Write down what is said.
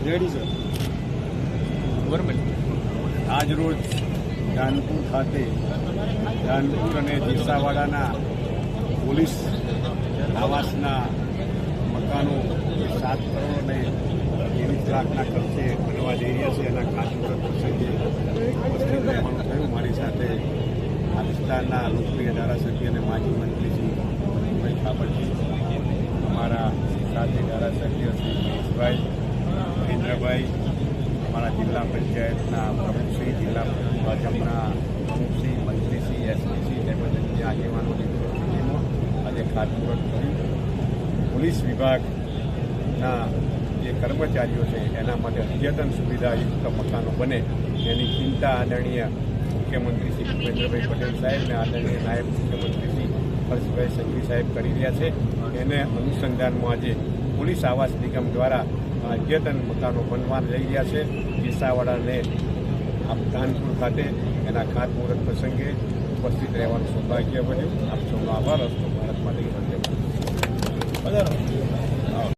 Ready છે. બરાબર. આજરોજ જાનપુર ખાતે જાનપુર અને ડીસાવાડાના પોલીસ આવાસના મકાનો 7 કરોડ અને 23 લાખના ખર્ચે બનવા જઈ રહ્યા છે. એના ખાતમુહૂર્ત પ્રસંગે ઉપસ્થિત રહેવાનું થયું. મારી સાથે આ વિસ્તારના લોકપ્રિય ધારાસભ્ય અને માજી મંત્રી શ્રી ભીમભાઈ ખાબડજી, અમારા સાથે ધારાસભ્ય શ્રી મહેશભાઈ, મહેન્દ્રભાઈ, અમારા જિલ્લા પંચાયતના પ્રમુખશ્રી, જિલ્લા ભાજપના પ્રમુખશ્રી, મંત્રીશ્રી, એસપીશ્રી તેમજ અન્ય આગેવાનોની ઉપસ્થિતિમાં આજે ખાતમુહૂર્ત કર્યું. પોલીસ વિભાગના જે કર્મચારીઓ છે એના માટે અદ્યતન સુવિધાયુક્ત મકાનો બને એની ચિંતા આદરણીય મુખ્યમંત્રી શ્રી ભૂપેન્દ્રભાઈ પટેલ સાહેબ અને આદરણીય નાયબ મુખ્યમંત્રી શ્રી હર્ષભાઈ સંઘવી સાહેબ કરી રહ્યા છે. એને અનુસંધાનમાં આજે પોલીસ આવાસ નિગમ દ્વારા અદ્યતન મકાનો બનવા જઈ રહ્યા છે. ડીસાવાડાને કાનપુર ખાતે એના ખાતમુહૂર્ત પ્રસંગે ઉપસ્થિત રહેવાનું સૌભાગ્ય બન્યું. આપ સૌનો આભાર. અસ્તુ ભારત માટે.